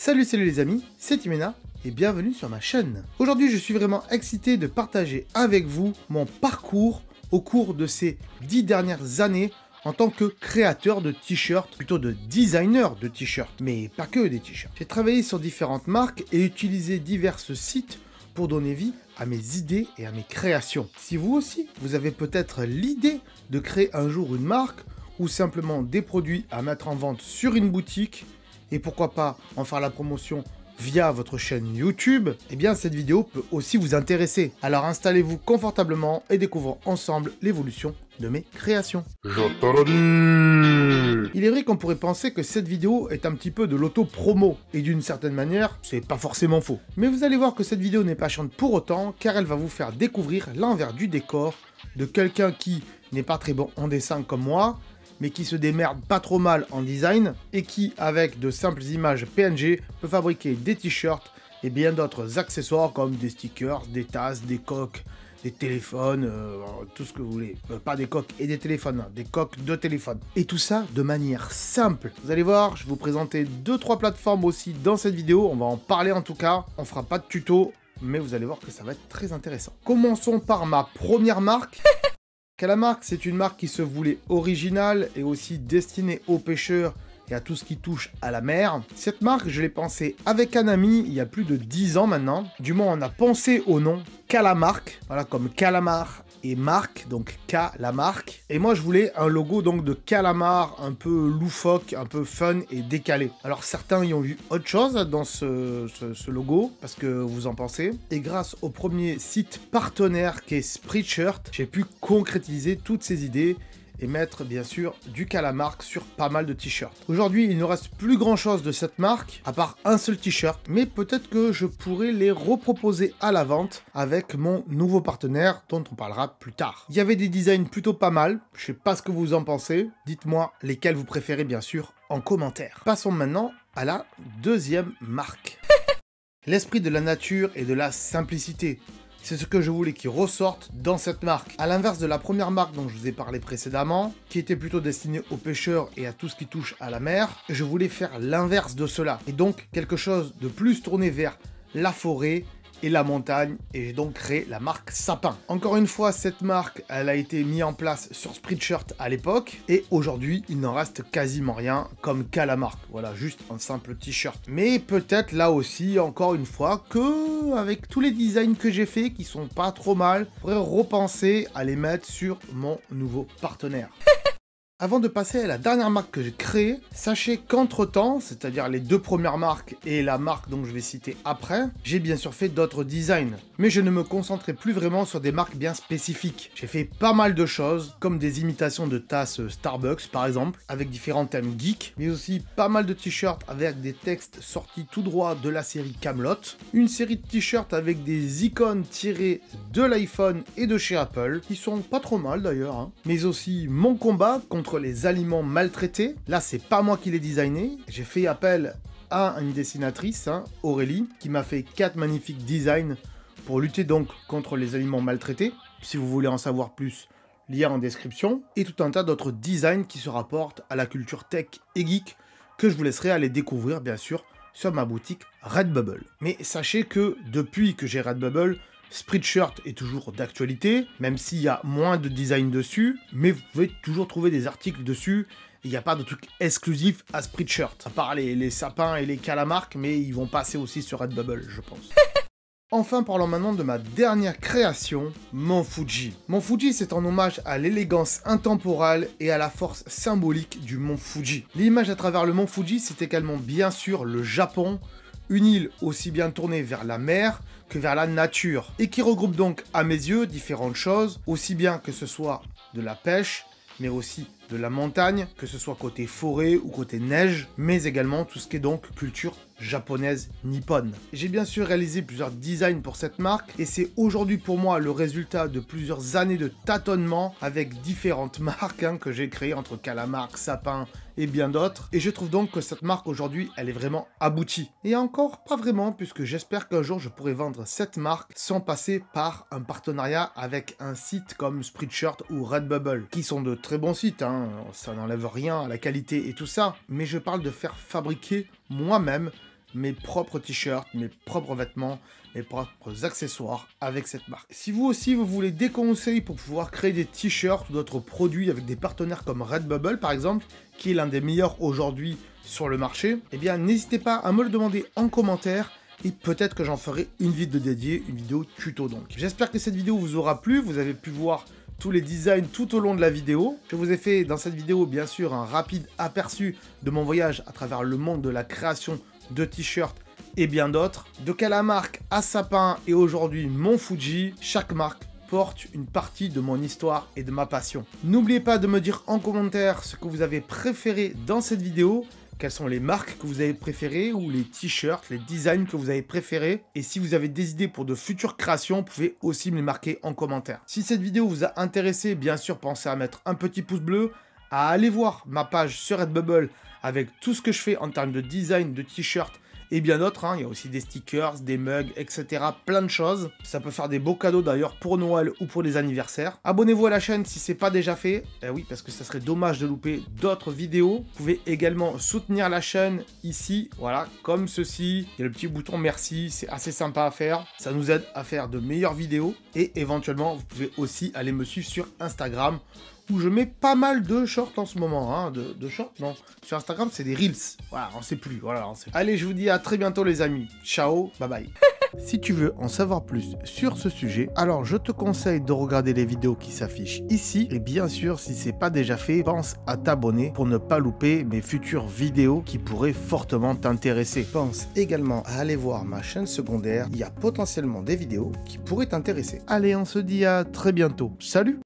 Salut les amis, c'est Timena et bienvenue sur ma chaîne. Aujourd'hui je suis vraiment excité de partager avec vous mon parcours au cours de ces 10 dernières années en tant que créateur de t-shirts, plutôt de designer de t-shirts, mais pas que des t-shirts. J'ai travaillé sur différentes marques et utilisé divers sites pour donner vie à mes idées et à mes créations. Si vous aussi, vous avez peut-être l'idée de créer un jour une marque ou simplement des produits à mettre en vente sur une boutique, et pourquoi pas en faire la promotion via votre chaîne YouTube, eh bien cette vidéo peut aussi vous intéresser. Alors installez-vous confortablement et découvrons ensemble l'évolution de mes créations. Il est vrai qu'on pourrait penser que cette vidéo est un petit peu de l'auto-promo, et d'une certaine manière, c'est pas forcément faux. Mais vous allez voir que cette vidéo n'est pas chiante pour autant, car elle va vous faire découvrir l'envers du décor de quelqu'un qui n'est pas très bon en dessin comme moi, mais qui se démerde pas trop mal en design, et qui, avec de simples images PNG, peut fabriquer des t-shirts et bien d'autres accessoires comme des stickers, des tasses, des coques, des téléphones, tout ce que vous voulez. Pas des coques et des téléphones, des coques de téléphone. Et tout ça de manière simple. Vous allez voir, je vais vous présenter 2-3 plateformes aussi dans cette vidéo, on va en parler en tout cas. On fera pas de tuto, mais vous allez voir que ça va être très intéressant. Commençons par ma première marque. Calamark, c'est une marque qui se voulait originale et aussi destinée aux pêcheurs et à tout ce qui touche à la mer. Cette marque, je l'ai pensée avec un ami il y a plus de 10 ans maintenant. Du moins, on a pensé au nom Calamark, voilà, comme calamar et marque, donc Calamark. Et moi, je voulais un logo donc de calamar un peu loufoque, un peu fun et décalé. Alors certains y ont vu autre chose dans ce logo, parce que vous en pensez. Et grâce au premier site partenaire qui est Spreadshirt, j'ai pu concrétiser toutes ces idées et mettre bien sûr du Calamark sur pas mal de t-shirts. Aujourd'hui, il ne reste plus grand chose de cette marque, à part un seul t-shirt, mais peut-être que je pourrais les reproposer à la vente avec mon nouveau partenaire, dont on parlera plus tard. Il y avait des designs plutôt pas mal, je sais pas ce que vous en pensez, dites-moi lesquels vous préférez bien sûr en commentaire. Passons maintenant à la deuxième marque. L'esprit de la nature et de la simplicité. C'est ce que je voulais qu'il ressorte dans cette marque. À l'inverse de la première marque dont je vous ai parlé précédemment, qui était plutôt destinée aux pêcheurs et à tout ce qui touche à la mer, je voulais faire l'inverse de cela. Et donc quelque chose de plus tourné vers la forêt et la montagne, et j'ai donc créé la marque Sapin. Encore une fois, cette marque, elle a été mise en place sur Spreadshirt à l'époque, et aujourd'hui, il n'en reste quasiment rien comme Calamark. Voilà, juste un simple t-shirt. Mais peut-être là aussi, encore une fois, que avec tous les designs que j'ai fait, qui sont pas trop mal, je pourrais repenser à les mettre sur mon nouveau partenaire. Avant de passer à la dernière marque que j'ai créée, sachez qu'entre-temps, c'est-à-dire les deux premières marques et la marque dont je vais citer après, j'ai bien sûr fait d'autres designs. Mais je ne me concentrais plus vraiment sur des marques bien spécifiques. J'ai fait pas mal de choses, comme des imitations de tasses Starbucks par exemple, avec différents thèmes geeks, mais aussi pas mal de t-shirts avec des textes sortis tout droit de la série Camelot, une série de t-shirts avec des icônes tirées de l'iPhone et de chez Apple, qui sont pas trop mal d'ailleurs, hein. Mais aussi mon combat contre les aliments maltraités. Là, c'est pas moi qui l'ai designé. J'ai fait appel à une dessinatrice, hein, Aurélie, qui m'a fait 4 magnifiques designs pour lutter donc contre les aliments maltraités. Si vous voulez en savoir plus, lien en description. Et tout un tas d'autres designs qui se rapportent à la culture tech et geek que je vous laisserai aller découvrir, bien sûr, sur ma boutique Redbubble. Mais sachez que depuis que j'ai Redbubble, Spreadshirt est toujours d'actualité, même s'il y a moins de design dessus, mais vous pouvez toujours trouver des articles dessus. Il n'y a pas de truc exclusif à Spreadshirt, à part les sapins et les calamarks, mais ils vont passer aussi sur Redbubble, je pense. Enfin, parlons maintenant de ma dernière création, mon Fuji. Mon Fuji, c'est en hommage à l'élégance intemporelle et à la force symbolique du mont Fuji. L'image à travers le mont Fuji, c'est également bien sûr le Japon, une île aussi bien tournée vers la mer que vers la nature, et qui regroupe donc à mes yeux différentes choses, aussi bien que ce soit de la pêche, mais aussi de la montagne, que ce soit côté forêt ou côté neige, mais également tout ce qui est donc culture japonaise nippone. J'ai bien sûr réalisé plusieurs designs pour cette marque, et c'est aujourd'hui pour moi le résultat de plusieurs années de tâtonnement avec différentes marques que j'ai créées entre Calamark, Sapin et bien d'autres, et je trouve donc que cette marque aujourd'hui, elle est vraiment aboutie. Et encore pas vraiment, puisque j'espère qu'un jour je pourrai vendre cette marque sans passer par un partenariat avec un site comme Spreadshirt ou Redbubble, qui sont de très bons sites, ça n'enlève rien à la qualité et tout ça, mais je parle de faire fabriquer moi-même mes propres t-shirts, mes propres vêtements, mes propres accessoires avec cette marque. Si vous aussi vous voulez des conseils pour pouvoir créer des t-shirts ou d'autres produits avec des partenaires comme Redbubble par exemple, qui est l'un des meilleurs aujourd'hui sur le marché, eh bien n'hésitez pas à me le demander en commentaire et peut-être que j'en ferai une vidéo dédiée, une vidéo tuto donc. J'espère que cette vidéo vous aura plu, vous avez pu voir tous les designs tout au long de la vidéo. Je vous ai fait dans cette vidéo bien sûr un rapide aperçu de mon voyage à travers le monde de la création de t-shirts et bien d'autres. De Calamarque à Sapin et aujourd'hui mon Fuji, chaque marque porte une partie de mon histoire et de ma passion. N'oubliez pas de me dire en commentaire ce que vous avez préféré dans cette vidéo, quelles sont les marques que vous avez préférées ou les t-shirts, les designs que vous avez préférés. Et si vous avez des idées pour de futures créations, vous pouvez aussi me les marquer en commentaire. Si cette vidéo vous a intéressé, bien sûr, pensez à mettre un petit pouce bleu, à aller voir ma page sur Redbubble avec tout ce que je fais en termes de design, de t-shirts et bien d'autres. Il y a aussi des stickers, des mugs, etc. Plein de choses. Ça peut faire des beaux cadeaux d'ailleurs pour Noël ou pour les anniversaires. Abonnez-vous à la chaîne si c'est pas déjà fait. Oui, parce que ça serait dommage de louper d'autres vidéos. Vous pouvez également soutenir la chaîne ici, voilà, comme ceci. Il y a le petit bouton merci, c'est assez sympa à faire. Ça nous aide à faire de meilleures vidéos. Et éventuellement, vous pouvez aussi aller me suivre sur Instagram, où je mets pas mal de shorts en ce moment, de shorts, non. Sur Instagram, c'est des Reels. Voilà, on sait plus, voilà, on sait plus. Allez, je vous dis à très bientôt les amis. Ciao, bye bye. Si tu veux en savoir plus sur ce sujet, alors je te conseille de regarder les vidéos qui s'affichent ici. Et bien sûr, si c'est pas déjà fait, pense à t'abonner pour ne pas louper mes futures vidéos qui pourraient fortement t'intéresser. Pense également à aller voir ma chaîne secondaire. Il y a potentiellement des vidéos qui pourraient t'intéresser. Allez, on se dit à très bientôt. Salut!